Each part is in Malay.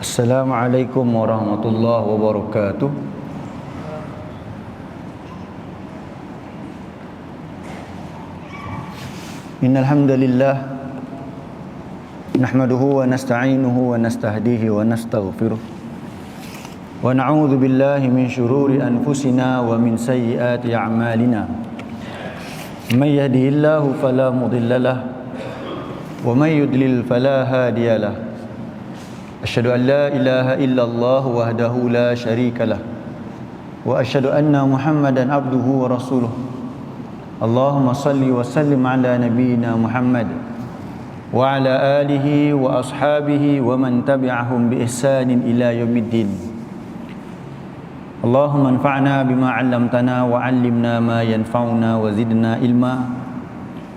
Assalamualaikum warahmatullahi wabarakatuh. Innal hamdalillah nahmaduhu wa nasta'inuhu wa nastahdihi wa nastaghfiruh. Wa na'udzu billahi min shururi anfusina wa min sayyiati a'malina. May yahdihillahu fala mudilla lahu wa may yudlil fala hadiya lahu. Asyhadu an la ilaha illallah wahdahu la syarika lah wa asyhadu anna Muhammadan abduhu wa rasuluh. Allahumma salli wa sallim ala nabiyyina Muhammad wa ala alihi wa ashabihi wa man tabi'ahum bi ihsanin ila yaumiddin. Allahumma anfa'na bima 'allamtana wa 'allimna ma yanfa'una wa zidna ilma.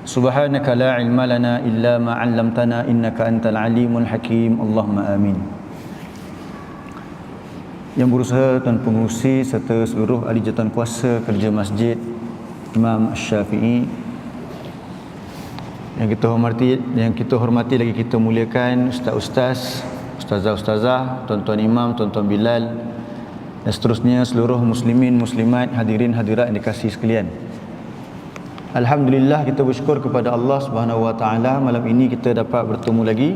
Subhanaka la ilma lana illa ma 'allamtana innaka antal alimul hakim. Allahumma amin. Yang berusaha, tuan pengurusi serta seluruh ahli jawatan kuasa kerja masjid Imam Syafi'i yang kita hormati lagi kita muliakan ustaz-ustaz, ustazah-ustazah, tuan-tuan imam, tuan-tuan bilal dan seterusnya seluruh muslimin muslimat, hadirin hadirat yang dikasihi sekalian. Alhamdulillah, kita bersyukur kepada Allah Subhanahu wa taala, malam ini kita dapat bertemu lagi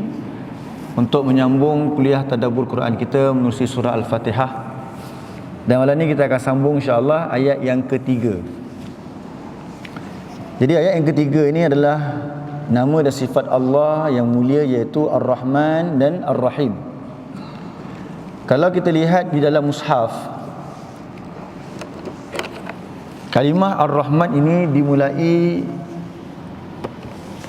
untuk menyambung kuliah tadabbur Quran kita menerusi surah Al-Fatihah. Dan malam ini kita akan sambung insya-Allah ayat yang ketiga. Jadi ayat yang ketiga ini adalah nama dan sifat Allah yang mulia, iaitu Ar-Rahman dan Ar-Rahim. Kalau kita lihat di dalam mushaf, kalimah Ar-Rahman ini dimulai,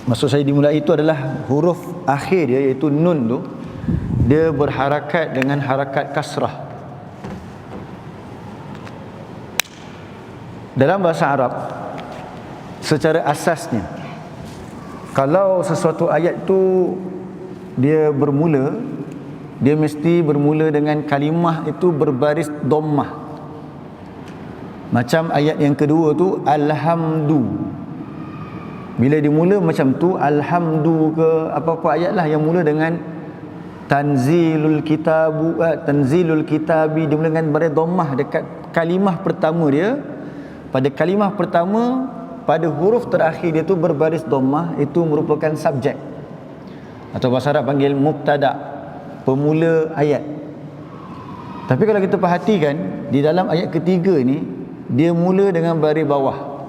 maksud saya dimulai itu adalah huruf akhir dia, iaitu nun tu, dia berharakat dengan harakat kasrah. Dalam bahasa Arab, secara asasnya, kalau sesuatu ayat tu dia bermula, dia mesti bermula dengan kalimah itu berbaris dhammah. Macam ayat yang kedua tu, alhamdu. Bila dimula macam tu, alhamdu ke apa-apa ayat lah yang mula dengan tanzilul kitabi, dia mula dengan baris dhammah dekat kalimah pertama dia. Pada kalimah pertama, pada huruf terakhir dia tu berbaris dhammah, itu merupakan subjek, atau bahasa Arab panggil mubtada, pemula ayat. Tapi kalau kita perhatikan di dalam ayat ketiga ni, dia mula dengan baris bawah.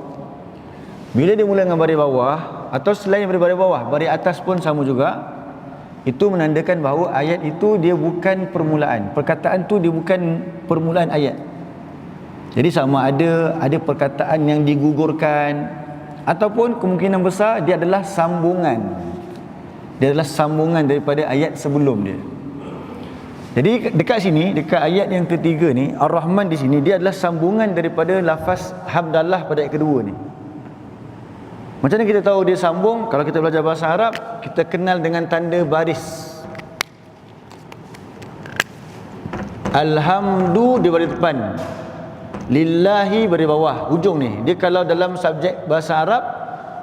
Bila dia mula dengan baris bawah, atau selain baris bawah, baris atas pun sama juga, itu menandakan bahawa ayat itu dia bukan permulaan. Perkataan tu dia bukan permulaan ayat. Jadi sama ada perkataan yang digugurkan, ataupun kemungkinan besar dia adalah sambungan. Dia adalah sambungan daripada ayat sebelum dia. Jadi dekat sini, dekat ayat yang ketiga ni, Ar-Rahman di sini dia adalah sambungan daripada lafaz hamdalah pada ayat kedua ni. Macam mana kita tahu dia sambung? Kalau kita belajar bahasa Arab, kita kenal dengan tanda baris. Alhamdu di baris depan, lillahi baris bawah, hujung ni. Dia kalau dalam subjek bahasa Arab,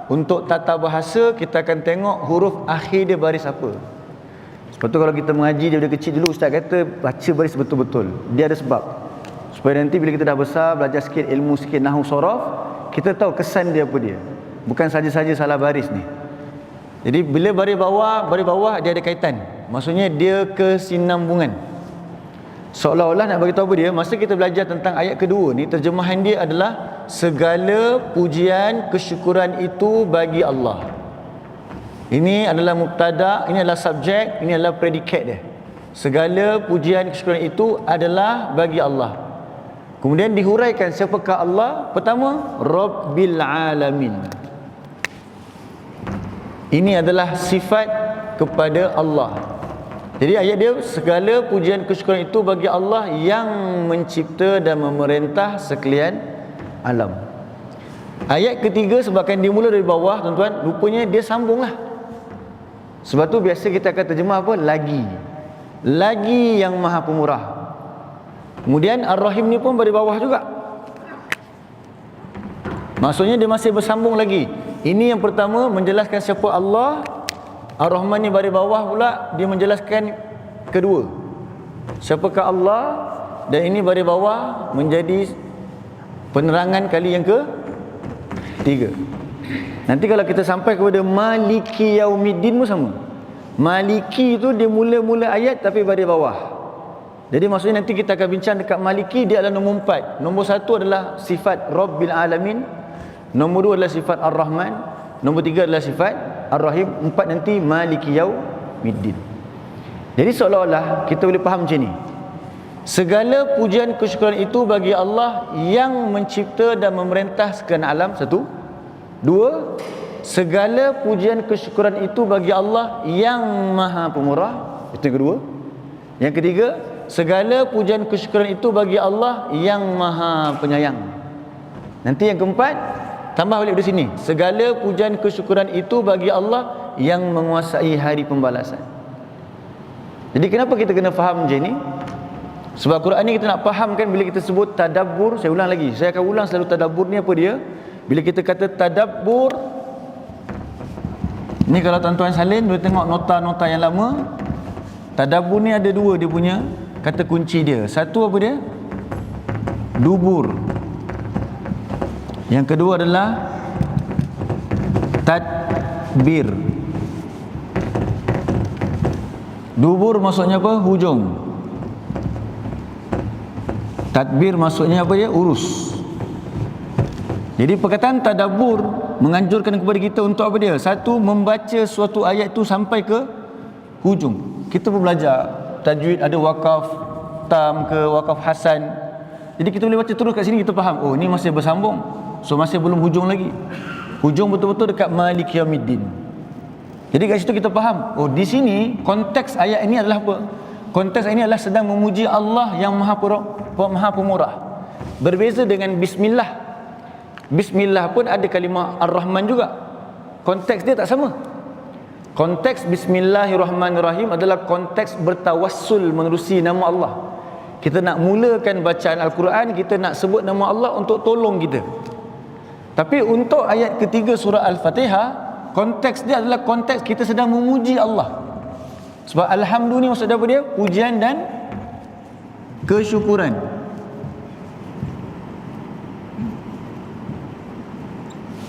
untuk tata bahasa kita akan tengok huruf akhir dia baris apa. Sebab tu kalau kita mengaji daripada kecil dulu, ustaz kata baca baris betul-betul. Dia ada sebab, supaya nanti bila kita dah besar, belajar sikit ilmu, sikit nahwu saraf, kita tahu kesan dia apa dia. Bukan saja-saja salah baris ni. Jadi bila baris bawah dia ada kaitan. Maksudnya dia kesinambungan. Seolah-olah nak bagi tahu apa dia, masa kita belajar tentang ayat kedua ni, terjemahan dia adalah segala pujian kesyukuran itu bagi Allah. Ini adalah mubtada, ini adalah subjek, ini adalah predikat dia. Segala pujian kesyukuran itu adalah bagi Allah. Kemudian dihuraikan siapakah Allah. Pertama, Rabbil Alamin. Ini adalah sifat kepada Allah. Jadi ayat dia, segala pujian kesyukuran itu bagi Allah yang mencipta dan memerintah sekalian alam. Ayat ketiga sebabkan dia mula dari bawah, tuan-tuan, rupanya dia sambunglah. Sebab tu biasa kita akan terjemah apa? Lagi yang maha pemurah. Kemudian Ar-Rahim ni pun dari bawah juga. Maksudnya dia masih bersambung lagi. Ini yang pertama menjelaskan siapa Allah. Ar-Rahman ni baris bawah pula dia menjelaskan kedua. Siapakah Allah? Dan ini baris bawah menjadi penerangan kali yang ke-3. Nanti kalau kita sampai kepada Maliki Yaumiddin pun sama. Maliki tu dia mula-mula ayat tapi baris bawah. Jadi maksudnya nanti kita akan bincang dekat Maliki, dia adalah nombor 4. Nombor 1 adalah sifat Rabbil Alamin. Nombor 2 adalah sifat Ar-Rahman. Nombor 3 adalah sifat Ar-Rahim. 4 nanti Maliki Yaumiddin. Jadi seolah-olah kita boleh faham macam ni. Segala pujian kesyukuran itu bagi Allah yang mencipta dan memerintah sekalian alam. 1. 2. Segala pujian kesyukuran itu bagi Allah yang Maha Pemurah. Itu yang kedua. Yang ketiga, segala pujian kesyukuran itu bagi Allah yang Maha Penyayang. Nanti yang keempat, tambah balik dari sini. Segala pujian kesyukuran itu bagi Allah yang menguasai hari pembalasan. Jadi kenapa kita kena faham macam ni? Sebab Quran ni kita nak faham kan, bila kita sebut tadabbur, saya ulang lagi, saya akan ulang selalu tadabbur ni apa dia. Bila kita kata tadabbur ni, kalau tuan-tuan salin boleh tengok nota-nota yang lama. Tadabbur ni ada dua dia punya kata kunci dia. Satu apa dia? Dubur. Yang kedua adalah tadbir. Dubur maksudnya apa? Hujung. Tadbir maksudnya apa dia? Urus. Jadi perkataan tadabbur menganjurkan kepada kita untuk apa dia? Satu, membaca suatu ayat itu sampai ke hujung. Kita pun belajar tajwid, ada wakaf tam ke wakaf hasan. Jadi kita boleh baca terus kat sini, kita faham, oh ni masih bersambung. So masih belum hujung lagi. Hujung betul-betul dekat Maliki Yaumiddin. Jadi kat situ kita faham, oh di sini konteks ayat ini adalah apa? Konteks ini adalah sedang memuji Allah yang Maha Pemurah. Berbeza dengan bismillah. Bismillah pun ada kalimah Ar-Rahman juga. Konteks dia tak sama. Konteks Bismillahirrahmanirrahim adalah konteks bertawassul menerusi nama Allah. Kita nak mulakan bacaan Al-Quran, kita nak sebut nama Allah untuk tolong kita. Tapi untuk ayat ketiga surah Al-Fatihah, konteks dia adalah konteks kita sedang memuji Allah. Sebab Alhamdulillah maksud apa dia? Pujian dan kesyukuran.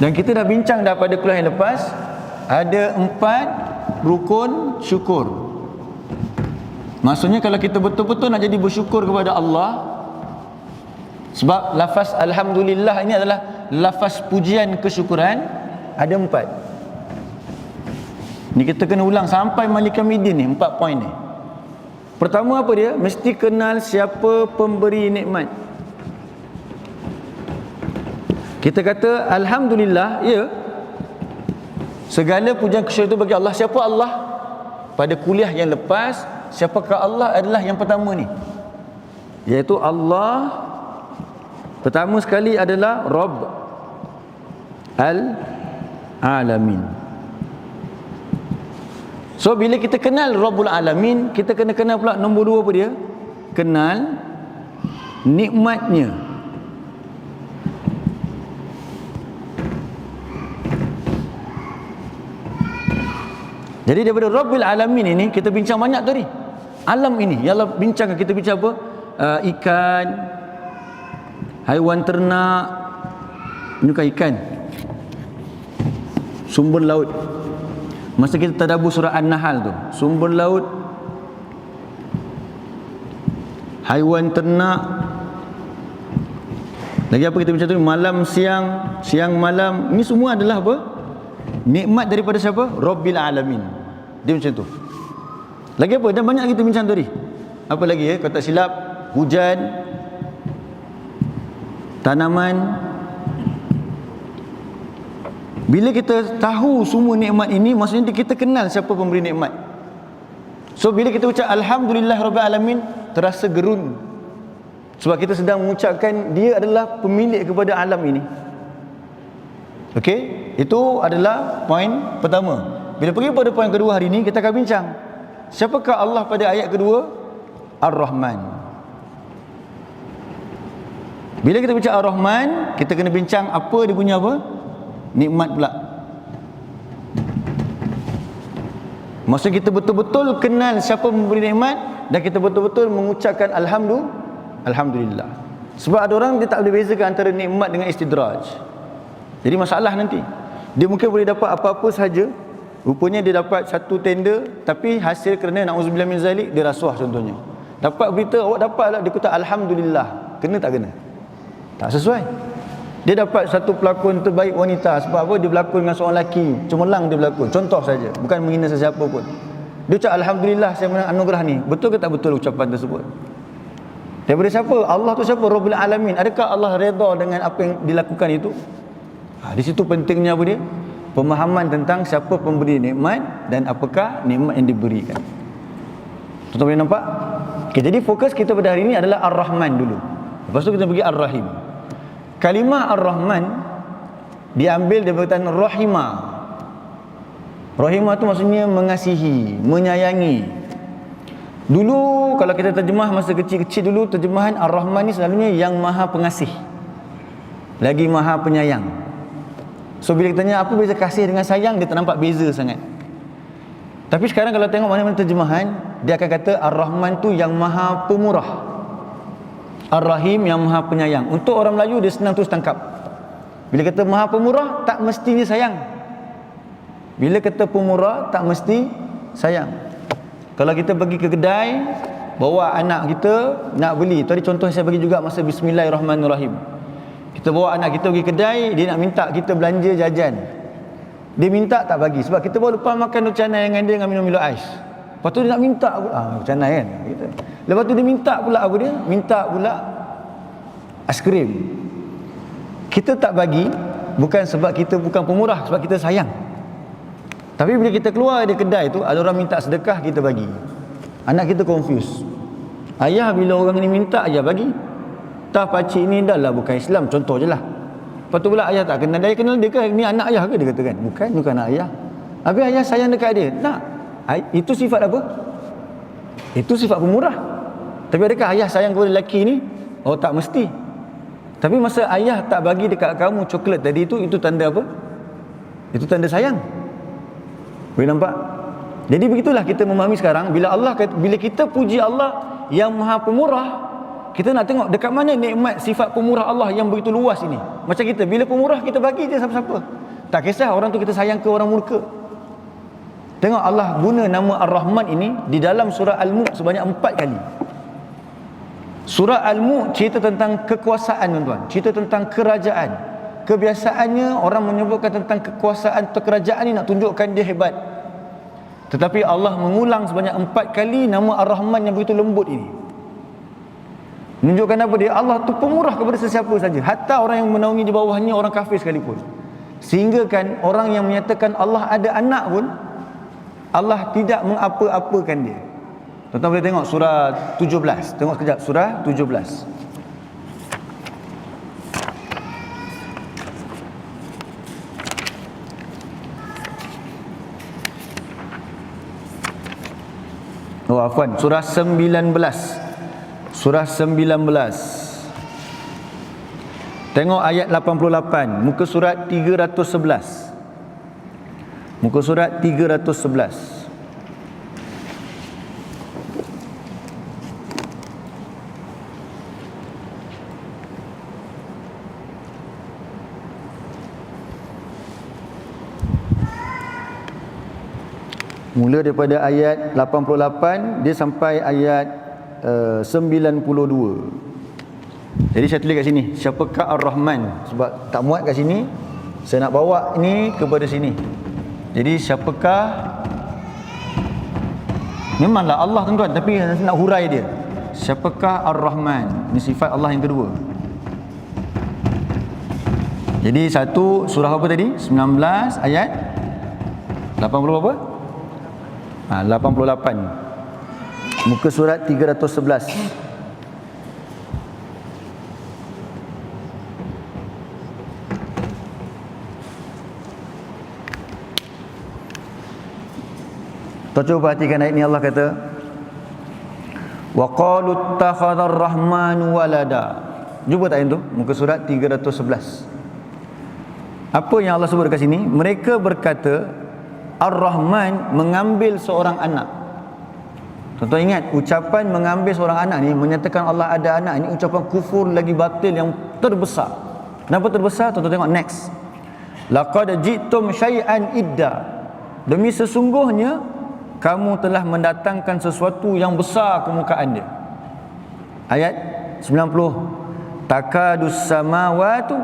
Dan kita dah bincang dah pada kuliah yang lepas, ada 4 rukun syukur. Maksudnya kalau kita betul-betul nak jadi bersyukur kepada Allah, sebab lafaz Alhamdulillah ini adalah lafaz pujian kesyukuran, ada 4. Ni kita kena ulang sampai Malik Yaumiddin ni, 4 poin ni. Pertama apa dia? Mesti kenal siapa pemberi nikmat. Kita kata Alhamdulillah, ya, segala pujian kesyukuran itu bagi Allah. Siapa Allah? Pada kuliah yang lepas, siapakah Allah adalah yang pertama ni, iaitu Allah. Pertama sekali adalah Rabb Al-Alamin. So bila kita kenal Rabbul Alamin, kita kena kenal pula nombor 2 apa dia? Kenal nikmatnya. Jadi daripada Rabbul Alamin ini kita bincang banyak tadi. Alam ini ialah bincang, kita bincang apa? Ikan, haiwan ternak, ini bukan ikan, sumber laut. Masa kita tadabbur surah An-Nahl tu, sumber laut, haiwan ternak, lagi apa kita bincang tu, malam siang, siang malam. Ini semua adalah apa? Nikmat daripada siapa? Rabbil Alamin. Dia macam tu. Lagi apa? Dan banyak kita bincang tadi. Apa lagi ya? Kalau tak silap, hujan, tanaman. Bila kita tahu semua nikmat ini, maksudnya kita kenal siapa pemberi nikmat. So bila kita ucap Alhamdulillah Rabbil Alamin, terasa gerun. Sebab kita sedang mengucapkan dia adalah pemilik kepada alam ini. Okey, itu adalah poin pertama. Bila pergi pada poin kedua hari ini, kita akan bincang siapakah Allah pada ayat kedua? Ar-Rahman. Bila kita bincang Ar-Rahman, kita kena bincang apa dia punya apa? Nikmat pula. Maksudnya kita betul-betul kenal siapa memberi nikmat dan kita betul-betul mengucapkan alhamdulillah. Sebab ada orang dia tak boleh bezakan antara nikmat dengan istidraj. Jadi masalah nanti. Dia mungkin boleh dapat apa-apa sahaja. Rupanya dia dapat satu tender tapi hasil kerana na'udzubillah min zalik dia rasuah contohnya. Dapat berita awak dapat lah, dia kata alhamdulillah. Kena tak kena? Tak sesuai. Dia dapat satu pelakon terbaik wanita. Sebab apa? Dia berlakon dengan seorang lelaki, cemerlang dia berlakon. Contoh saja, bukan menghina sesiapa pun. Dia ucap alhamdulillah saya menang anugerah ni. Betul ke tak betul ucapan tersebut? Daripada siapa? Allah tu siapa? Rabbul Alamin. Adakah Allah redha dengan apa yang dilakukan itu? Di situ pentingnya apa dia? Pemahaman tentang siapa pemberi nikmat dan apakah nikmat yang diberikan. Tuan-tuan boleh nampak? Okay, jadi fokus kita pada hari ini adalah Ar-Rahman dulu. Lepas tu kita pergi Ar-Rahim. Kalimah Ar-Rahman diambil daripada perkataan Rahimah. Rahimah tu maksudnya mengasihi, menyayangi. Dulu kalau kita terjemah masa kecil-kecil dulu, terjemahan Ar-Rahman ni selalunya yang maha pengasih, lagi maha penyayang. So bila kita tanya apa beza kasih dengan sayang, dia tak nampak beza sangat. Tapi sekarang kalau tengok mana-mana terjemahan, dia akan kata Ar-Rahman tu yang maha pemurah, Ar-Rahim yang maha penyayang. Untuk orang Melayu dia senang terus tangkap. Bila kata maha pemurah, tak mestinya sayang. Bila kata pemurah, tak mesti sayang. Kalau kita pergi ke kedai, bawa anak kita nak beli, tadi contoh saya bagi juga masa Bismillahirrahmanirrahim. Kita bawa anak kita pergi kedai, dia nak minta kita belanja jajan. Dia minta tak bagi, sebab kita baru lepas makan canai dengan dia dengan minum ais. Lepas tu dia nak minta pula, canai kan gitu. Lepas tu dia minta pula apa dia? Minta pula aiskrim. Kita tak bagi bukan sebab kita bukan pemurah, sebab kita sayang. Tapi bila kita keluar dari kedai tu, ada orang minta sedekah, kita bagi. Anak kita confuse. Ayah bila orang ni minta, ayah bagi. Tak, pakcik ni dah lah bukan Islam, contoh je lah. Lepas tu pula ayah tak kenal dia, kenal dia ke? Ni anak ayah ke? Dia katakan bukan anak ayah. Habis ayah sayang dekat dia. Tak. Itu sifat apa? Itu sifat pemurah. Tapi adakah ayah sayang kepada lelaki ni? Oh, tak mesti. Tapi masa ayah tak bagi dekat kamu coklat tadi itu tanda apa? Itu tanda sayang. Boleh nampak? Jadi begitulah kita memahami sekarang, bila kita puji Allah yang maha pemurah, kita nak tengok dekat mana nikmat sifat pemurah Allah yang begitu luas ini. Macam kita, bila pemurah kita bagi je siapa-siapa. Tak kisah orang tu kita sayang ke orang murka. Tengok Allah guna nama Ar-Rahman ini di dalam surah Al-Mulk sebanyak 4 kali. Surah Al-Mulk cerita tentang kekuasaan, tuan-tuan. Cerita tentang kerajaan. Kebiasaannya orang menyebutkan tentang kekuasaan atau kerajaan ni nak tunjukkan dia hebat. Tetapi Allah mengulang sebanyak 4 kali nama Ar-Rahman yang begitu lembut ini. Menunjukkan apa dia? Allah tu pemurah kepada sesiapa saja. Hatta orang yang menaungi di bawahnya orang kafir sekalipun. Sehingga kan orang yang menyatakan Allah ada anak pun, Allah tidak mengapa-apakan dia. Tuan-tuan boleh tengok surah 17. Tengok sekejap surah 17. Oh, afwan, surah 19. Surah 19. Tengok ayat 88, muka surat 311. Muka surat 311. Mula daripada ayat 88 dia sampai ayat 92. Jadi saya tulis kat sini, siapakah Ar-Rahman? Sebab tak muat kat sini, saya nak bawa ini kepada sini. Jadi siapakah, memanglah Allah tuan-tuan, tapi nak hurai dia. Siapakah Ar-Rahman? Ini sifat Allah yang kedua. Jadi satu surah apa tadi? 19 ayat 80 berapa? 88. Muka surat 311. Tuan cuba perhatikan ayat ni, Allah kata wa qalu ittakhadha ar-rahmanu walada. Jumpa tak itu? Muka surat 311. Apa yang Allah sebut dekat sini? Mereka berkata Ar-Rahman mengambil seorang anak. Tuan-tuan ingat, ucapan mengambil seorang anak ni, menyatakan Allah ada anak, ini ucapan kufur lagi batil yang terbesar. Kenapa terbesar? Tuan-tuan tengok next. Laqad ji'tum syai'an idda. Demi sesungguhnya kamu telah mendatangkan sesuatu yang besar kemukaan dia. Ayat 90. Takadus samawatu,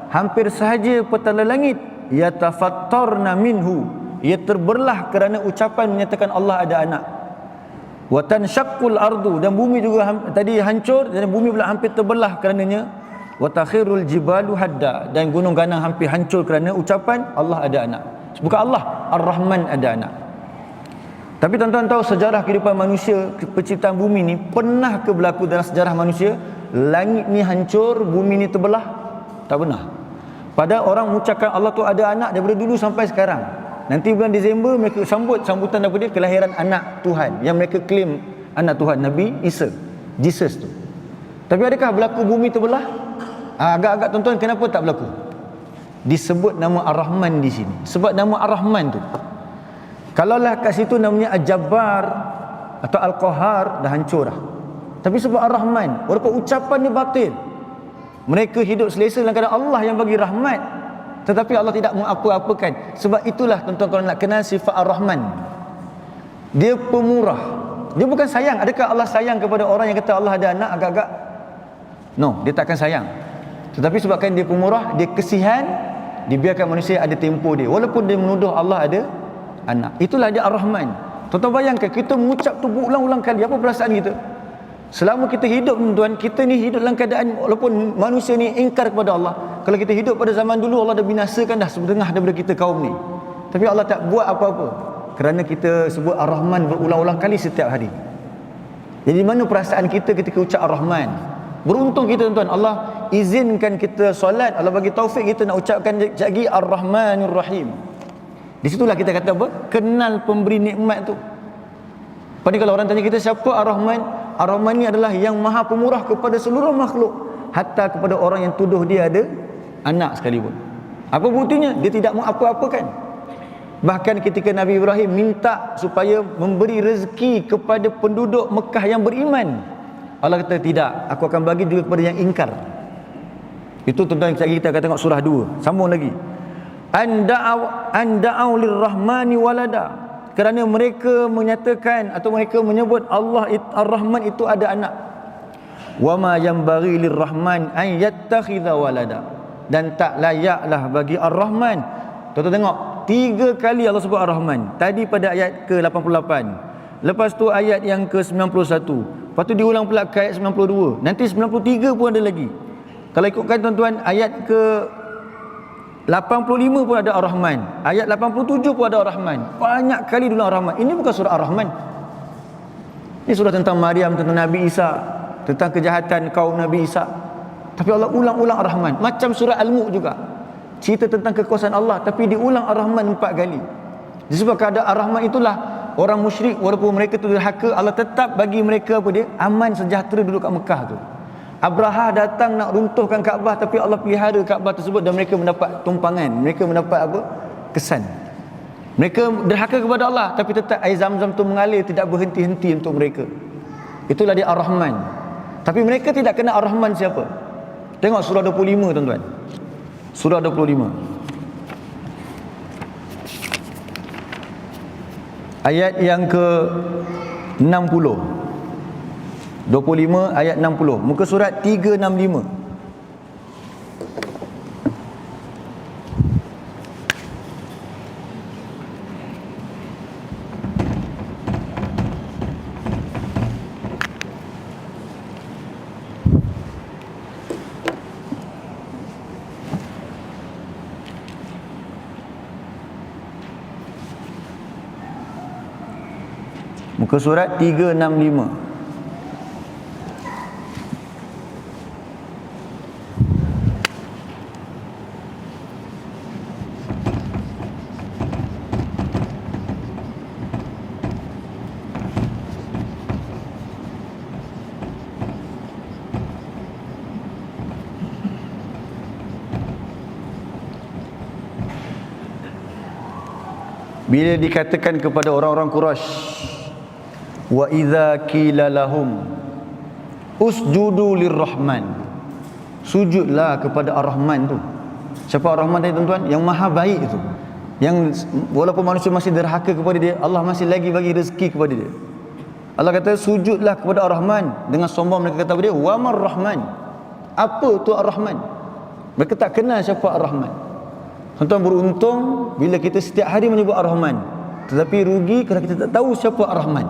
hampir sahaja petala langit, yatafattarna minhu, ia terbelah kerana ucapan menyatakan Allah ada anak. Wa tanshaqqul ardu, dan bumi juga tadi hancur, dan bumi pula hampir terbelah kerananya. Wa takhirul jibalu hadda, dan gunung ganang hampir hancur kerana ucapan Allah ada anak. Bukan Allah, Ar-Rahman ada anak. Tapi tuan-tuan tahu sejarah kehidupan manusia, penciptaan bumi ni pernah ke berlaku dalam sejarah manusia langit ni hancur, bumi ni terbelah? Tak pernah. Pada orang mengucapkan Allah tu ada anak daripada dulu sampai sekarang. Nanti bulan Disember mereka sambutan daripada kelahiran anak Tuhan yang mereka claim anak Tuhan, Nabi Isa, Jesus tu. Tapi adakah berlaku bumi terbelah? Agak-agak tuan-tuan, kenapa tak berlaku? Disebut nama Ar-Rahman di sini. Sebab nama Ar-Rahman tu, kalaulah kat situ namanya Al-Jabbar atau Al-Qahar, dah hancur dah. Tapi sebab Ar-Rahman, walaupun ucapan ni batil, mereka hidup selesa dalam keadaan Allah yang bagi rahmat, tetapi Allah tidak mengapa-apakan. Sebab itulah tuan-tuan, kalau nak kenal sifat Ar-Rahman, dia pemurah. Dia bukan sayang. Adakah Allah sayang kepada orang yang kata Allah ada anak? Agak-agak no, dia takkan sayang. Tetapi sebabkan dia pemurah, dia kesihan, dibiarkan manusia ada tempoh dia, walaupun dia menuduh Allah ada anak. Itulah dia Ar-Rahman. Tuan-tuan bayangkan, kita mengucap tu berulang-ulang kali, apa perasaan kita? Selama kita hidup, tuan, kita ni hidup dalam keadaan, walaupun manusia ni ingkar kepada Allah. Kalau kita hidup pada zaman dulu, Allah dah binasakan dah setengah daripada kita kaum ni. Tapi Allah tak buat apa-apa kerana kita sebut Ar-Rahman berulang-ulang kali setiap hari. Jadi mana perasaan kita ketika ucap Ar-Rahman? Beruntung kita, tuan-tuan, Allah izinkan kita solat, Allah bagi taufik kita nak ucapkan lagi Ar-Rahmanir Rahim. Di situlah kita kata apa? Kenal pemberi nikmat tu. Pada kalau orang tanya kita siapa Ar-Rahman, Ar-Rahman ni adalah yang maha pemurah kepada seluruh makhluk, hatta kepada orang yang tuduh dia ada anak sekalipun. Apa buktinya? Dia tidak mau apa-apakan. Bahkan ketika Nabi Ibrahim minta supaya memberi rezeki kepada penduduk Mekah yang beriman, Allah kata tidak, aku akan bagi juga kepada yang ingkar. Itu tuan-tuan, kita akan tengok surah 2. Sambung lagi. Anda'au lirrahmani walada, kerana mereka menyatakan atau mereka menyebut Allah Ar-Rahman itu ada anak. Wama yanbaghi lirrahman an yattakhidha walada, dan tak layaklah bagi Ar-Rahman. Tuan-tuan tengok, 3 kali Allah sebut Ar-Rahman. Tadi pada ayat ke-88, lepas tu ayat yang ke-91, lepas tu diulang pula ke ayat 92, nanti 93 pun ada lagi. Kalau ikutkan tuan-tuan, ayat ke 85 pun ada Ar-Rahman, ayat 87 pun ada Ar-Rahman. Banyak kali dulu Ar-Rahman. Ini bukan surah Ar-Rahman. Ini surah tentang Maryam, tentang Nabi Isa, tentang kejahatan kaum Nabi Isa. Tapi Allah ulang-ulang Ar-Rahman. Macam surah Al-Mulk juga, cerita tentang kekuasaan Allah, tapi diulang Ar-Rahman 4 kali. Disebabkan ada Ar-Rahman itulah orang musyrik, walaupun mereka tu derhaka, Allah tetap bagi mereka apa dia? Aman sejahtera duduk kat Mekah tu. Abraha datang nak runtuhkan Kaabah, tapi Allah pelihara Kaabah tersebut dan mereka mendapat tumpangan, mereka mendapat apa? Kesan. Mereka derhaka kepada Allah, tapi tetap air Zam-Zam tu mengalir, tidak berhenti-henti untuk mereka. Itulah dia Ar-Rahman. Tapi mereka tidak kenal Ar-Rahman siapa. Tengok surah 25, tuan-tuan. Surah 25. Ayat yang ke-60. 25 ayat 60. Muka surat 365. Muka surat 365. bila dikatakan kepada orang-orang Quraisy, wa idza qila lahum usjudu lirrahman, sujudlah kepada Ar-Rahman tu. Siapa Ar-Rahman tadi tuan-tuan? Yang maha baik itu, yang walaupun manusia masih derhaka kepada dia, Allah masih lagi bagi rezeki kepada dia. Allah kata sujudlah kepada Ar-Rahman. Dengan sombong mereka kata kepada dia, wa mar-Rahman, apa tu Ar-Rahman? Mereka tak kenal siapa Ar-Rahman. Tuan-tuan, beruntung bila kita setiap hari menyebut Ar-Rahman, tetapi rugi kerana kita tak tahu siapa Ar-Rahman.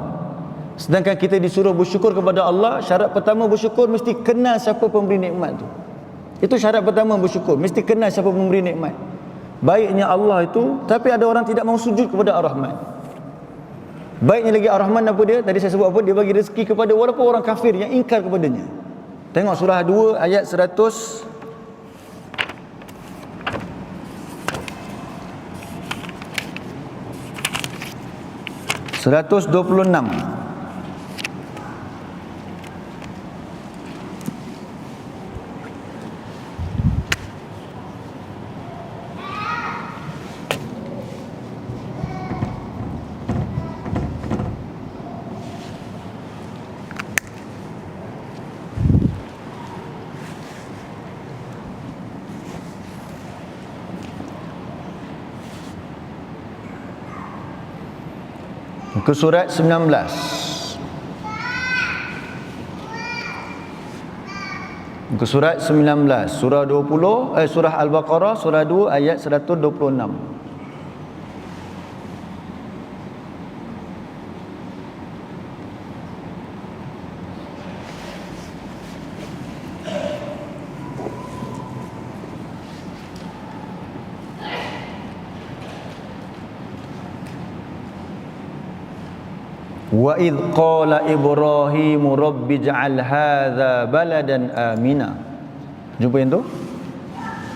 Sedangkan kita disuruh bersyukur kepada Allah, syarat pertama bersyukur mesti kenal siapa pemberi nikmat tu. Itu syarat pertama bersyukur, mesti kenal siapa pemberi nikmat. Baiknya Allah itu, tapi ada orang tidak mau sujud kepada Ar-Rahman. Baiknya lagi Ar-Rahman apa dia? Tadi saya sebut apa? Dia bagi rezeki kepada walaupun orang kafir yang ingkar kepadanya. Tengok surah 2 ayat 126. Ke surat 19. Ke surat 19, surah 20, surah Al-Baqarah surah 2 ayat 126. Wa idh qala Ibrahim rabbi ij'al hadza baladan amina. Jumpa yang tu?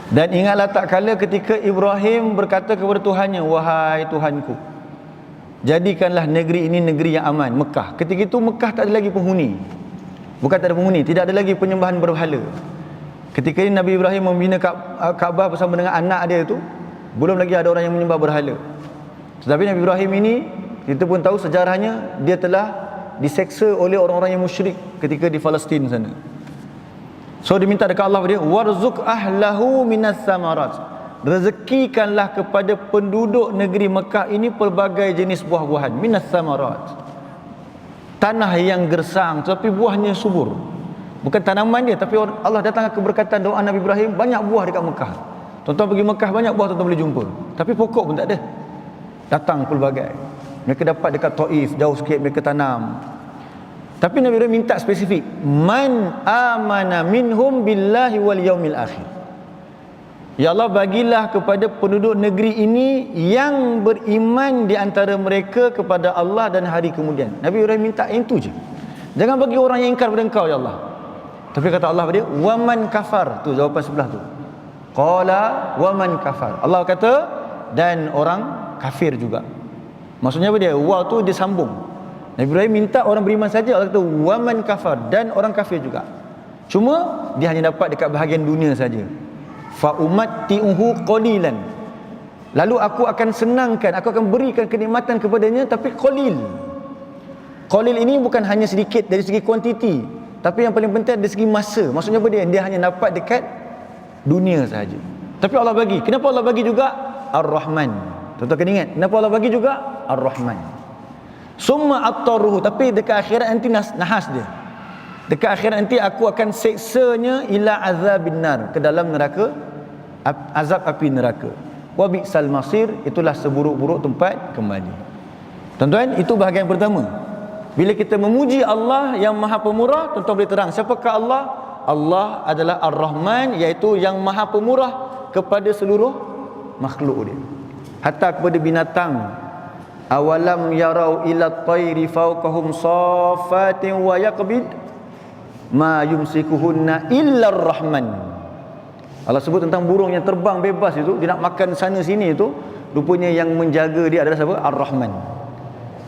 Dan ingatlah tak kala ketika Ibrahim berkata kepada Tuhannya, wahai Tuhanku, jadikanlah negeri ini negeri yang aman, Mekah. Ketika itu Mekah tak ada lagi penghuni. Bukan tak ada penghuni, tidak ada lagi penyembahan berhala. Ketika ini Nabi Ibrahim membina Kaabah bersama dengan anak dia itu, belum lagi ada orang yang menyembah berhala. Tetapi Nabi Ibrahim ini, kita pun tahu sejarahnya, dia telah diseksa oleh orang-orang yang musyrik ketika di Palestin sana. So dia minta dekat Allah dia, warzuq ahlahu minas samarat, rezekikanlah kepada penduduk negeri Mekah ini pelbagai jenis buah-buahan. Minas samarat, tanah yang gersang tapi buahnya subur. Bukan tanaman dia, tapi Allah datangkan keberkatan doa Nabi Ibrahim, banyak buah dekat Mekah. Tuan-tuan pergi Mekah, banyak buah tuan-tuan boleh jumpa, tapi pokok pun tak ada. Datang pelbagai. Mereka dapat dekat Taif, jauh sikit mereka tanam. Tapi Nabi Ibrahim minta spesifik, man amana minhum billahi wal yaumil akhir. Ya Allah, bagilah kepada penduduk negeri ini yang beriman di antara mereka kepada Allah dan hari kemudian. Nabi Ibrahim minta yang tu je. Jangan bagi orang yang ingkar pada engkau ya Allah. Tapi kata Allah pada dia, waman kafar. Tu jawapan sebelah tu. Qala waman kafar. Allah kata, dan orang kafir juga. Maksudnya apa dia? Wa tu dia sambung. Nabi Ibrahim minta orang beriman saja, Allah kata waman kafar, dan orang kafir juga. Cuma dia hanya dapat dekat bahagian dunia saja. Fa umatti'uhu qalilan. Lalu aku akan senangkan, aku akan berikan kenikmatan kepadanya, tapi qalil. Qalil ini bukan hanya sedikit dari segi kuantiti, tapi yang paling penting dari segi masa. Maksudnya apa dia? Dia hanya dapat dekat dunia saja. Tapi Allah bagi. Kenapa Allah bagi juga? Ar-Rahman. Tuan-tuan kena ingat, kenapa Allah bagi juga? Ar-Rahman. Summa attaruhu, tapi dekat akhirat nanti nahas dia. Dekat akhirat nanti aku akan seksanya ila azabin nar, ke dalam neraka, azab api neraka. Wa bi'sal masir, itulah seburuk-buruk tempat kembali. Tuan-tuan, itu bahagian pertama. Bila kita memuji Allah yang Maha Pemurah, tuan-tuan boleh terang siapakah Allah? Allah adalah Ar-Rahman, iaitu yang Maha Pemurah kepada seluruh makhluk dia. Hatta kepada binatang. Awalam yarau ila at-tayri fawqahum safatin wa yaqbid ma yumsikuhunna illa ar-Rahman. Allah sebut tentang burung yang terbang bebas itu, dia nak makan sana sini itu, rupanya yang menjaga dia adalah siapa? Ar-Rahman.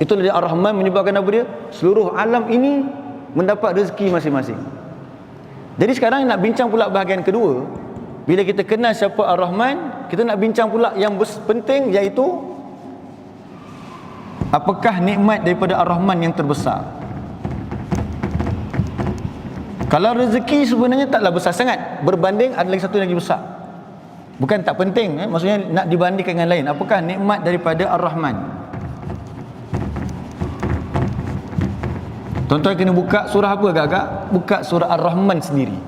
Itulah dia Ar-Rahman, menyebabkan apa dia? Seluruh alam ini mendapat rezeki masing-masing. Jadi sekarang nak bincang pula bahagian kedua. Bila kita kenal siapa Ar-Rahman, kita nak bincang pula yang penting, iaitu Apakah nikmat daripada Ar-Rahman yang terbesar? Kalau rezeki sebenarnya taklah besar sangat, berbanding ada lagi satu yang lagi besar. Bukan tak penting, maksudnya nak dibandingkan dengan lain. Apakah nikmat daripada Ar-Rahman? Tuan-tuan kena buka surah apa agak-agak? Buka surah Ar-Rahman sendiri.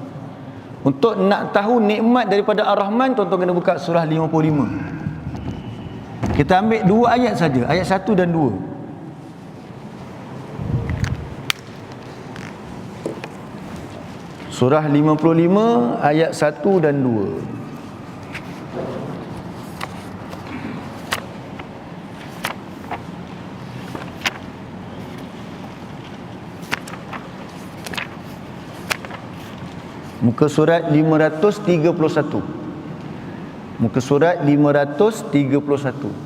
Untuk nak tahu nikmat daripada Ar-Rahman, tuan-tuan kena buka surah 55. Kita ambil dua ayat saja, ayat 1 dan 2. Surah 55 ayat 1 dan 2. Muka surat 531. Muka surat 531.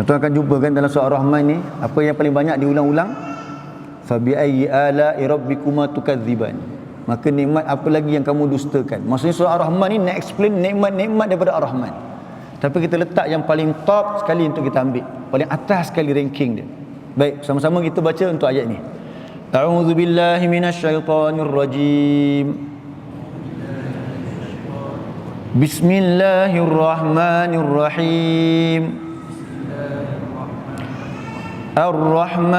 Tuan akan jumpa kan dalam surah Ar-Rahman ni, apa yang paling banyak diulang-ulang? Fabi ayyi ala'i rabbikuma tukadziban. Maka nikmat apa lagi yang kamu dustakan? Maksudnya surah Ar-Rahman ni nak explain nikmat-nikmat daripada Ar-Rahman. Tapi kita letak yang paling top sekali untuk kita ambil, paling atas sekali ranking dia. Baik, sama-sama kita baca untuk ayat ni. A'udzu billahi minasyaitonir rajim. Bismillahirrahmanirrahim. Ar-Rahman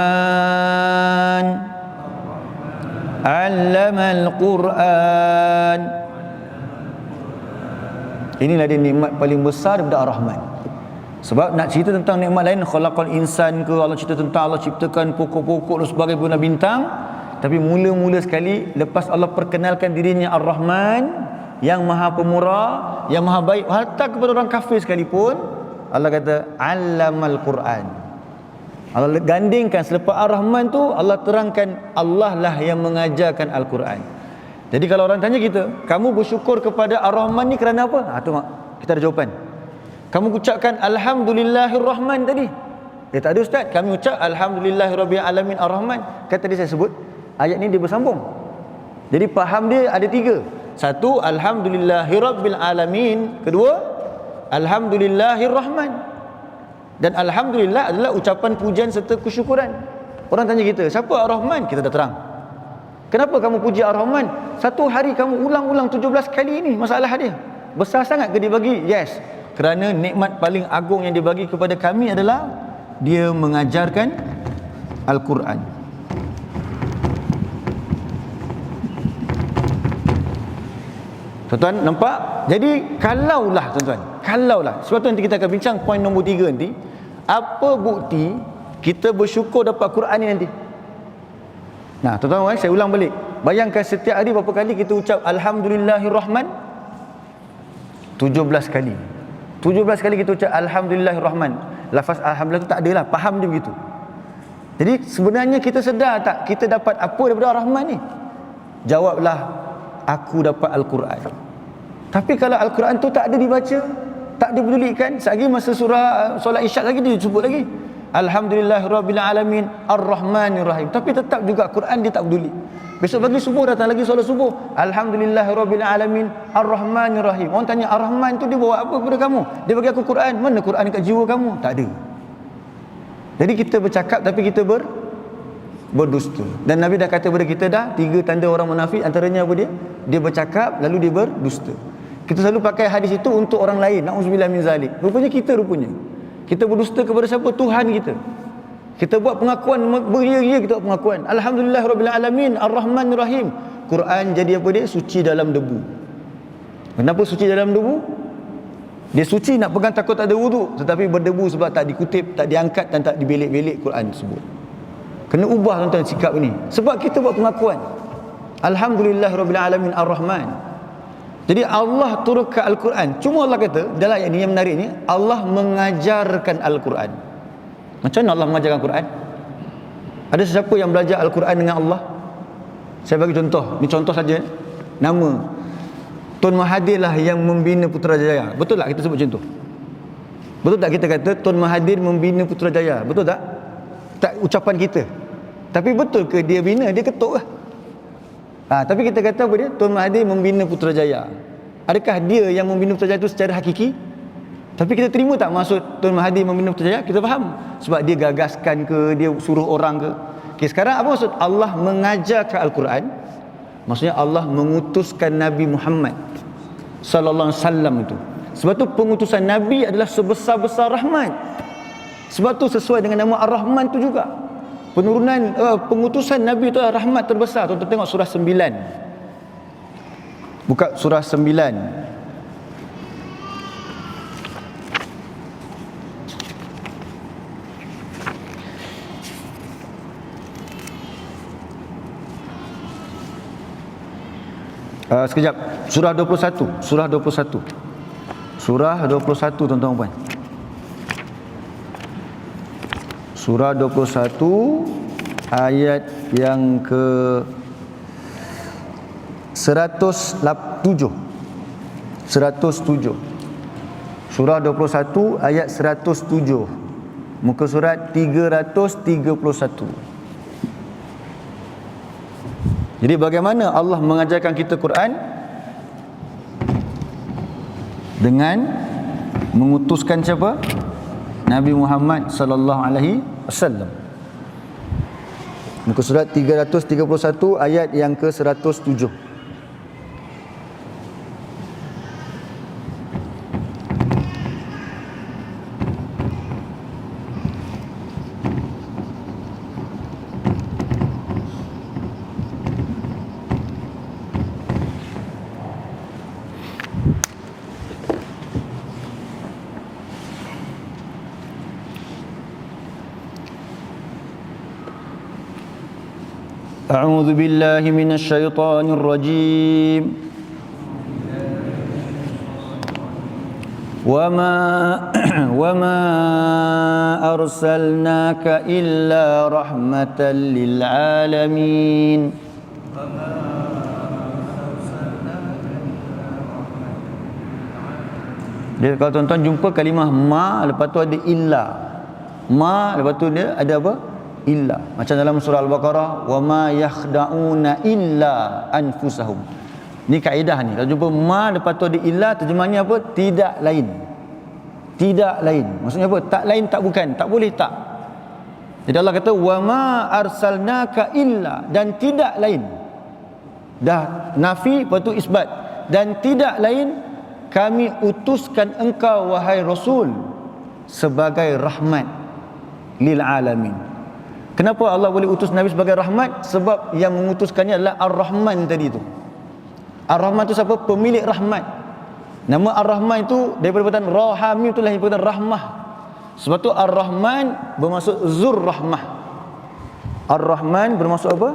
'allamal Quran. Inilah dia nikmat paling besar daripada Ar-Rahman. Sebab nak cerita tentang nikmat lain, khalaqal insan ke, Allah cerita tentang Allah ciptakan pokok-pokok dan sebagainya, bulan bintang. Tapi mula-mula sekali, lepas Allah perkenalkan dirinya Ar-Rahman, yang maha pemurah, yang maha baik, hatta kepada orang kafir sekalipun, Allah kata 'allamal Quran. Allah gandingkan selepas Ar-Rahman tu, Allah terangkan Allah lah yang mengajarkan Al-Quran. Jadi kalau orang tanya kita, kamu bersyukur kepada Ar-Rahman ni kerana apa? Tu mak, kita ada jawapan. Kamu ucapkan Alhamdulillahirrahman tadi. Tak ada ustaz, kami ucap Alhamdulillahirabbil alamin Ar-Rahman. Kan tadi saya sebut, ayat ni dia bersambung. Jadi faham dia ada 3. Satu, Alhamdulillahirabbil alamin. Kedua, Alhamdulillahirrahman. Dan Alhamdulillah adalah ucapan pujian serta kesyukuran. Orang tanya kita, siapa Ar-Rahman? Kita dah terang. Kenapa kamu puji Ar-Rahman? Satu hari kamu ulang-ulang 17 kali ini, masalah dia. Besar sangat ke dia bagi? Yes. Kerana nikmat paling agung yang dia bagi kepada kami adalah dia mengajarkan Al-Quran. Tuan-tuan nampak? Jadi kalaulah tuan-tuan, kalaulah, sebab tu nanti kita akan bincang poin nombor 3 nanti. Apa bukti kita bersyukur dapat Quran ni nanti? Nah, tuan-tuan, saya ulang balik. Bayangkan setiap hari berapa kali kita ucap Alhamdulillahirrahman? 17 kali. 17 kali kita ucap Alhamdulillahirrahman. Lafaz Alhamdulillah tu tak ada lah, faham dia begitu. Jadi sebenarnya kita sedar tak kita dapat apa daripada Ar-Rahman ni? Jawablah, aku dapat Al-Quran. Tapi kalau Al-Quran tu tak ada dibaca, tak dipedulikan, lagi masa surah solat isyak lagi dia sebut lagi Alhamdulillahirabbil alamin Ar-Rahmanir Rahim. Tapi tetap juga Quran dia tak peduli. Besok pagi subuh datang lagi solat subuh, Alhamdulillahirabbil alamin Ar-Rahmanir Rahim. Orang tanya Ar-Rahman tu dia bawa apa kepada kamu? Dia bagi aku Quran. Mana Quran dekat jiwa kamu? Tak ada. Jadi kita bercakap tapi kita berdusta. Dan Nabi dah kata kepada kita dah 3 tanda orang munafik, antaranya apa dia? Dia bercakap lalu dia berdusta. Kita selalu pakai hadis itu untuk orang lain. Na'udzubillah min zalik. Rupanya kita kita berdusta kepada siapa? Tuhan kita. Kita buat pengakuan, beria-ria kita buat pengakuan. Alhamdulillahirabbil alamin Ar-Rahmanir Rahim. Quran jadi apa dia? Suci dalam debu. Kenapa suci dalam debu? Dia suci nak pegang takut tak ada wuduk, tetapi berdebu sebab tak dikutip, tak diangkat dan tak dibelik-belik Quran tersebut. Kena ubah tuan-tuan sikap ini. Sebab kita buat pengakuan Alhamdulillahirabbil alamin Ar-Rahman. Jadi Allah turunkan Al-Quran. Cuma Allah kata dalam ayat ini yang menariknya, Allah mengajarkan Al-Quran. Macam mana Allah mengajarkan Al-Quran? Ada sesiapa yang belajar Al-Quran dengan Allah? Saya bagi contoh. Ini contoh saja. Nama Tun Mahathir lah yang membina Putrajaya. Betul tak kita sebut macam tu? Betul tak kita kata Tun Mahathir membina Putrajaya? Betul tak? Tak ucapan kita. Tapi betul ke dia bina? Dia ketuk lah. Tapi kita kata apa dia? Tun Mahathir membina Putrajaya. Adakah dia yang membunuh Putrajaya itu secara hakiki? Tapi kita terima tak maksud Tun Mahathir membunuh Putrajaya? Kita faham. Sebab dia gagaskan ke, dia suruh orang ke. Okay, sekarang apa maksud Allah mengajarkan Al-Quran? Maksudnya Allah mengutuskan Nabi Muhammad sallallahu alaihi wasallam itu. Sebab tu pengutusan Nabi adalah sebesar-besar rahmat. Sebab tu sesuai dengan nama Ar-Rahman tu juga. Penurunan pengutusan Nabi itu adalah rahmat terbesar. Tuan-tuan tengok surah 9. Buka surah 9. Sekejap. Surah 21. Surah 21. Surah 21 tuan-tuan puan. Surah 21 ayat yang ke 107. 107. Surah 21 ayat 107. Muka surat 331. Jadi bagaimana Allah mengajarkan kita Quran? Dengan mengutuskan siapa? Nabi Muhammad sallallahu alaihi wasallam. Muka surat 331 ayat yang ke 107. أعوذ بالله من الشيطان الرجيم وما أرسلناك إلا رحمة للعالمين. Dia kalau tuan-tuan jumpa kalimah ma, lepas tu ada illa. Ma, lepas tu dia ada apa? Illa. Macam dalam surah Al-Baqarah, wa ma yakhda'una illa anfusahum. Ni kaedah ni. Kalau jumpa ma lepas tu ada illa, terjemahannya apa? Tidak lain. Tidak lain. Maksudnya apa? Tak lain, tak bukan. Tak boleh tak. Jadi Allah kata wa ma arsalnaka illa, dan tidak lain. Dah nafi, lepas tu isbat. Dan tidak lain kami utuskan engkau wahai Rasul sebagai rahmat lil alamin. Kenapa Allah boleh utus Nabi sebagai rahmat? Sebab yang mengutuskannya adalah Ar-Rahman tadi tu. Ar-Rahman tu siapa? Pemilik rahmat. Nama Ar-Rahman itu daripada perkataan Rahami, itulah yang perkataan rahmah. Sebab tu Ar-Rahman bermaksud Zur Rahmah. Ar-Rahman bermaksud apa?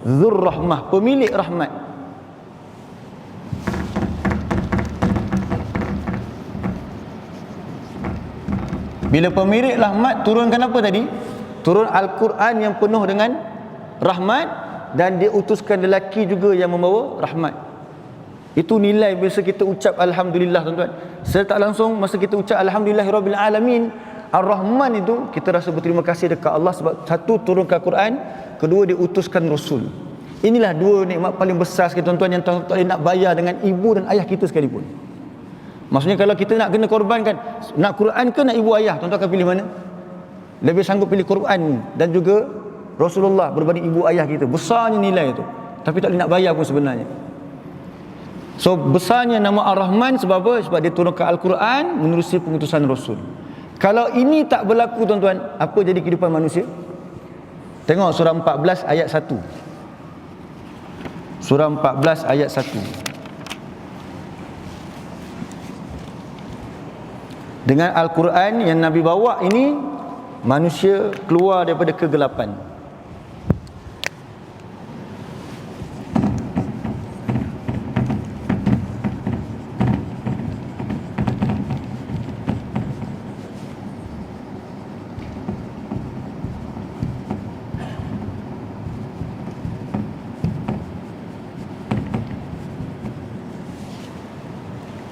Zur Rahmah, pemilik rahmat. Bila pemilik rahmat turunkan apa tadi? Turun Al-Quran yang penuh dengan rahmat, dan dia utuskan lelaki juga yang membawa rahmat. Itu nilai bila kita ucap Alhamdulillah tuan-tuan. Secara tak langsung masa kita ucap Alhamdulillahirabbil alamin, Ar-Rahman itu kita rasa berterima kasih dekat Allah sebab satu turunkan Al-Quran, kedua dia utuskan Rasul. Inilah dua nikmat paling besar sekali tuan-tuan yang tuan-tuan tak boleh nak bayar dengan ibu dan ayah kita sekalipun. Maksudnya kalau kita nak kena korbankan, nak Quran ke nak ibu ayah, tuan-tuan akan pilih mana? Lebih sanggup pilih Quran dan juga Rasulullah berbanding ibu ayah kita. Besarnya nilai itu, tapi tak boleh nak bayar pun sebenarnya. So besarnya nama Ar-Rahman sebab apa? Sebab dia turunkan Al-Quran menerusi pengutusan Rasul. Kalau ini tak berlaku tuan-tuan, apa jadi kehidupan manusia? Tengok surah 14 ayat 1. Surah 14 ayat 1. Dengan Al-Quran yang Nabi bawa ini, manusia keluar daripada kegelapan.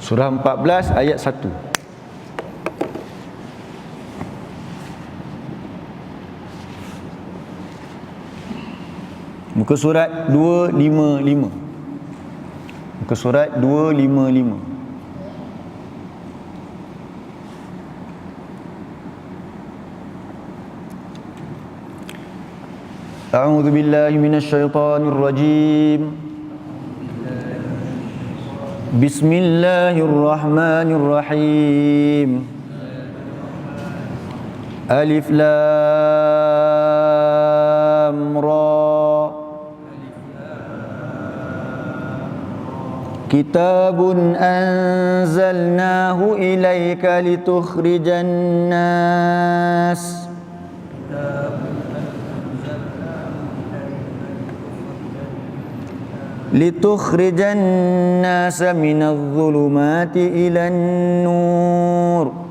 Surah 14 ayat 1. Muka surat 255. Muka Muka surat 255. A'udzu billahi minasyaitonir rajim. Bismillahirrahmanirrahim. Alif lam ra. Kitabun anzalnahu ilaika litukhrijan nas minadh dhulumati ilan nur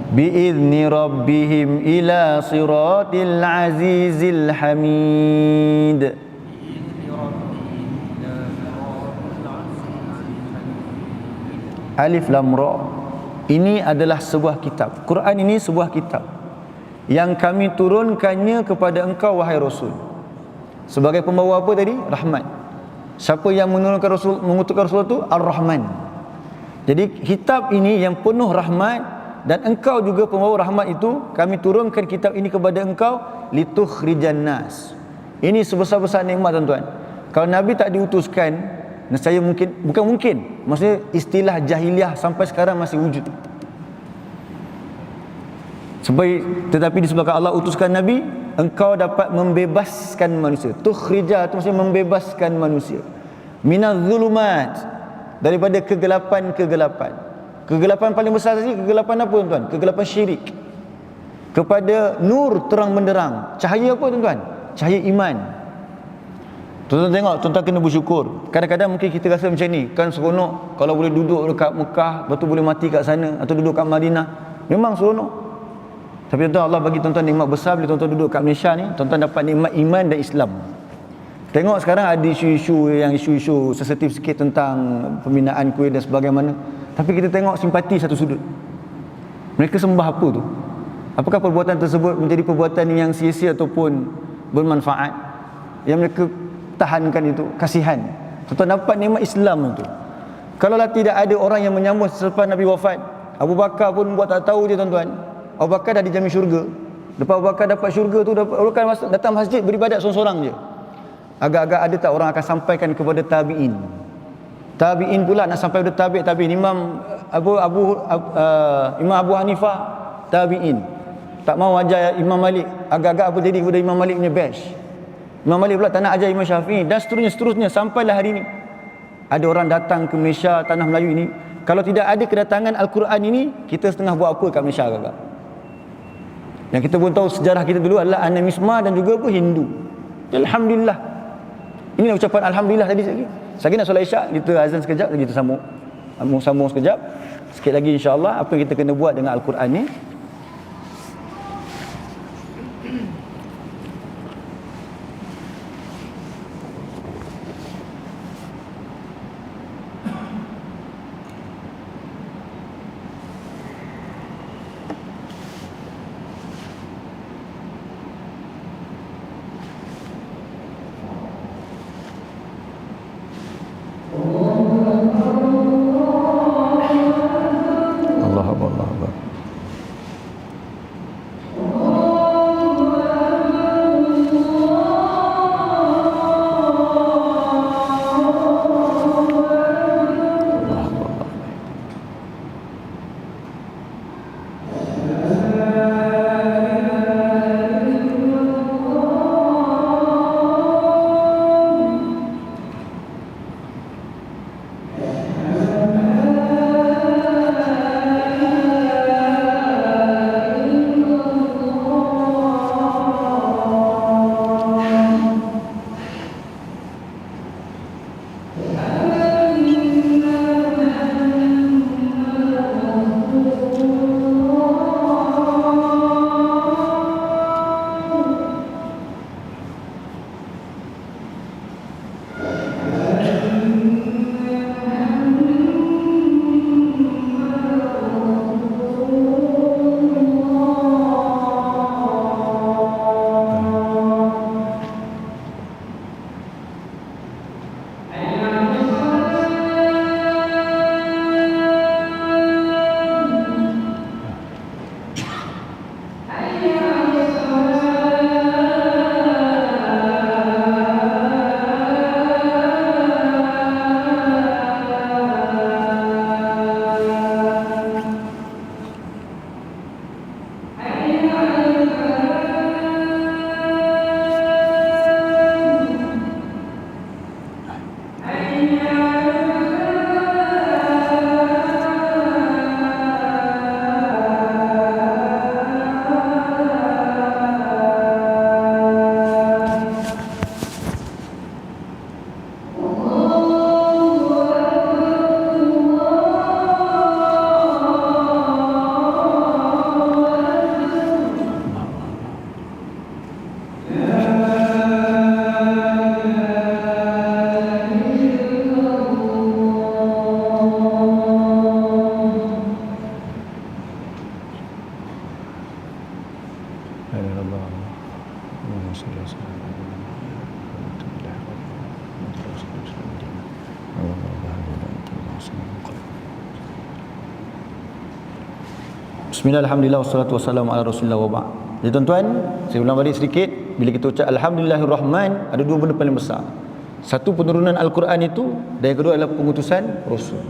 bi'izni rabbihim ila siratil azizil hamid. Alif lam ra. Ini adalah sebuah kitab. Quran ini sebuah kitab yang kami turunkannya kepada engkau wahai Rasul. Sebagai pembawa apa tadi? Rahmat. Siapa yang menurunkan Rasul, mengutuskan Rasul itu? Ar-Rahman. Jadi kitab ini yang penuh rahmat, dan engkau juga pembawa rahmat itu, kami turunkan kitab ini kepada engkau litukhrijan nas. Ini sebesar-besar nikmat tuan-tuan. Kalau Nabi tak diutuskan, nescaya mungkin, bukan mungkin, maksudnya istilah jahiliah sampai sekarang masih wujud. Tetapi disebabkan Allah utuskan Nabi, engkau dapat membebaskan manusia. Tukhrija itu maksudnya membebaskan manusia. Minadh dhulumat, daripada kegelapan-kegelapan. Kegelapan paling besar tadi, kegelapan apa tuan-tuan? Kegelapan syirik. Kepada nur terang benderang. Cahaya apa tuan-tuan? Cahaya iman. Tuan-tuan tengok, tuan-tuan kena bersyukur. Kadang-kadang mungkin kita rasa macam ni, kan seronok kalau boleh duduk dekat Mekah, lepas tu boleh mati kat sana, atau duduk kat Madinah. Memang seronok. Tapi tuan-tuan, Allah bagi tuan-tuan nikmat besar bila tuan-tuan duduk kat Malaysia ni, tuan-tuan dapat nikmat iman dan Islam. Tengok sekarang ada isu-isu sensitif sikit tentang pembinaan kuil dan sebagaimana. Tapi kita tengok simpati satu sudut. Mereka sembah apa tu? Apakah perbuatan tersebut menjadi perbuatan yang sia-sia ataupun bermanfaat? Yang mereka tahankan itu kasihan. Tuan-tuan dapat nikmat Islam itu. Kalaulah tidak ada orang yang menyambut selepas Nabi wafat, Abu Bakar pun buat tak tahu dia tuan-tuan. Abu Bakar dah dijamin syurga. Lepas Abu Bakar dapat syurga tu, Abu Bakar datang masjid beribadat seorang-seorang je. Agak-agak ada tak orang akan sampaikan kepada tabi'in. Tabi'in pula nak sampai kepada tabi'in. Imam Abu Hanifah tabi'in. Tak mau ajar Imam Malik. Agak-agak apa jadi kepada Imam Malik punya bash. Imam Malik pula tak nak ajar Imam Syafi'i, dan seterusnya sampailah hari ini. Ada orang datang ke Malaysia, tanah Melayu ini. Kalau tidak ada kedatangan Al-Quran ini, kita setengah buat apa kat Malaysia agak-agak? Yang kita pun tahu sejarah kita dulu adalah animisme dan juga apa, Hindu. Alhamdulillah. Ini ucapan Alhamdulillah tadi sekali. Sekali nak solat Isyak, kita azan sekejap, kita sambung sekejap. Sikit lagi insya-Allah apa yang kita kena buat dengan Al-Quran ni. Allah. Bismillah, alhamdulillah, wassalatu wassalamu ala rasulillah wa ba'd. Jadi tuan-tuan, saya ulang balik sedikit. Bila kita ucap Alhamdulillahirrahman, ada dua benda paling besar. Satu, penurunan Al-Quran itu, dan yang kedua adalah pengutusan Rasul.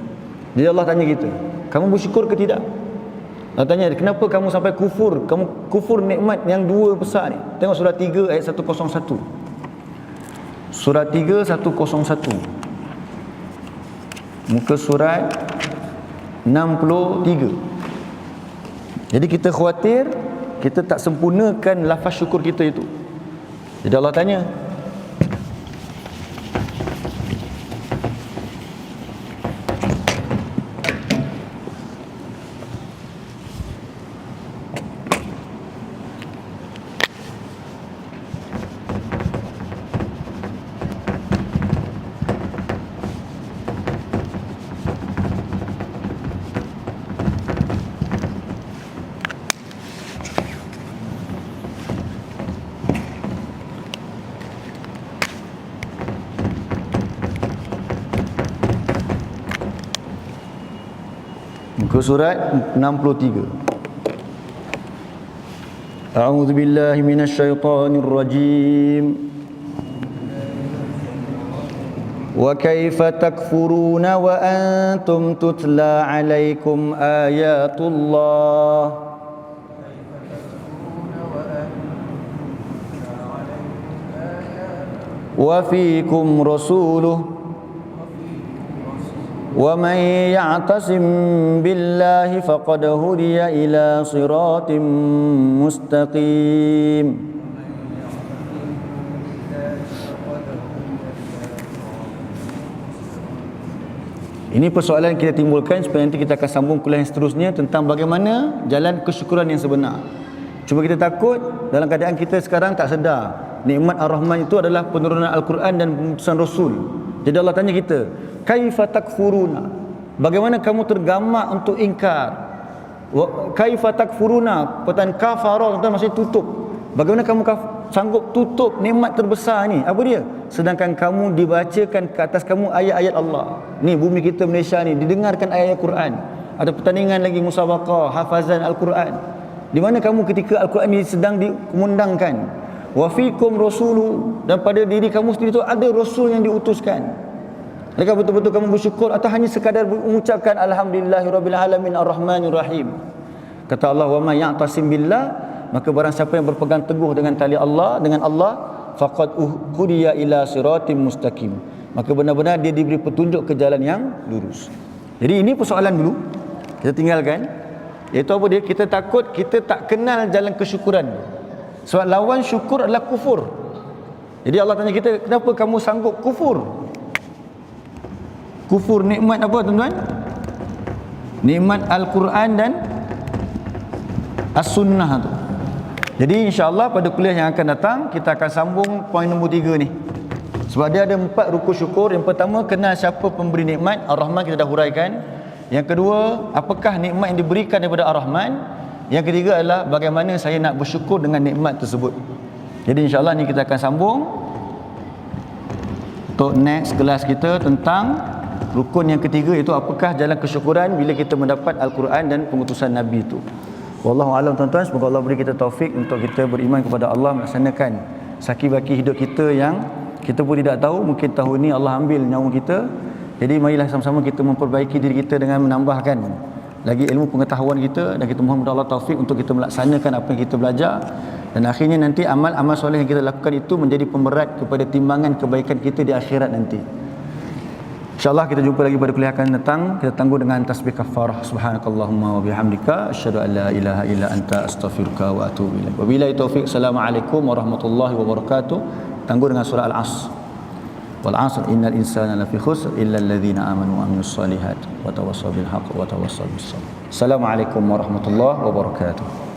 Jadi Allah tanya kita, kamu bersyukur ke tidak? Allah tanya, kenapa kamu sampai kufur? Kamu kufur nikmat yang dua besar ni. Tengok surah 3 ayat 101. Surah 3 101. Muka surat 63. Jadi kita khawatir kita tak sempurnakan lafaz syukur kita itu. Jadi Allah tanya, muka surat 63. A'udzu billahi minasyaitonir rajim. Wa kaifa takfuruna wa antum tutla 'alaikum ayatullah wa fiikum rasuluhu وَمَنْ يَعْتَصِمْ بِاللَّهِ فَقَدْ هُدِيَ إِلَى صِرَاطٍ مُسْتَقِيمٍ. Ini persoalan kita timbulkan supaya nanti kita akan sambung kuliah yang seterusnya tentang bagaimana jalan kesyukuran yang sebenar. Cuma kita takut dalam keadaan kita sekarang tak sedar nikmat Ar-Rahman itu adalah penurunan Al-Quran dan pengutusan Rasul. Jadi Allah tanya kita, kaifa takfuruna, bagaimana kamu tergamak untuk ingkar. Kaifa takfuruna, perkataan kafara tuan-tuan maksudnya tutup. Bagaimana kamu sanggup tutup nikmat terbesar ni? Apa dia? Sedangkan kamu dibacakan ke atas kamu ayat-ayat Allah. Ni bumi kita Malaysia ni didengarkan ayat-ayat Quran. Ada pertandingan lagi musabaqah hafazan Al-Quran. Di mana kamu ketika Al-Quran ini sedang dikumandangkan. Wa fikum rasulu, dan pada diri kamu sendiri itu ada rasul yang diutuskan. Adakah betul-betul kamu bersyukur atau hanya sekadar mengucapkan alhamdulillahirabbil alamin arrahmanir rahim? Kata Allah, wa may ya'tasim billah, maka barang siapa yang berpegang teguh dengan tali Allah, dengan Allah, faqad hudiya ila siratim mustaqim, maka benar-benar dia diberi petunjuk ke jalan yang lurus. Jadi ini persoalan dulu kita tinggalkan, iaitu apa dia? Kita takut kita tak kenal jalan kesyukuran. Sebab lawan syukur adalah kufur. Jadi Allah tanya kita, kenapa kamu sanggup kufur? Kufur nikmat apa tuan-tuan? Nikmat Al-Quran dan As-Sunnah tu. Jadi insya-Allah pada kuliah yang akan datang kita akan sambung poin nombor 3 ni. Sebab dia ada 4 rukun syukur. Yang pertama, kenal siapa pemberi nikmat. Ar-Rahman kita dah huraikan. Yang kedua, apakah nikmat yang diberikan daripada Ar-Rahman. Yang ketiga adalah bagaimana saya nak bersyukur dengan nikmat tersebut. Jadi insya-Allah ni kita akan sambung untuk next kelas kita tentang rukun yang ketiga, iaitu apakah jalan kesyukuran bila kita mendapat Al-Quran dan pengutusan Nabi itu. Wallahu a'lam tuan-tuan, semoga Allah beri kita taufik untuk kita beriman kepada Allah, melaksanakan saki-baki hidup kita yang kita pun tidak tahu, mungkin tahun ni Allah ambil nyawa kita. Jadi marilah sama-sama kita memperbaiki diri kita dengan menambahkan lagi ilmu pengetahuan kita, dan kita mohon kepada Allah taufik untuk kita melaksanakan apa yang kita belajar, dan akhirnya nanti amal-amal soleh yang kita lakukan itu menjadi pemberat kepada timbangan kebaikan kita di akhirat nanti. InsyaAllah kita jumpa lagi pada kuliah akan datang. Kita tangguh dengan tasbih kafarah. Subhanakallahumma wa bihamdika asyhadu an la ilaha illa anta astaghfiruka wa atubu ilaik. Wabillahi taufik. Assalamualaikum warahmatullahi wabarakatuh. Tangguh dengan surah Al-Asr. Wal 'asr innal insana lafi khusr illa alladhina amanu wa amilus solihat wa tawassaw bil haqq wa tawassaw bis sabr. Assalamualaikum warahmatullahi wabarakatuh.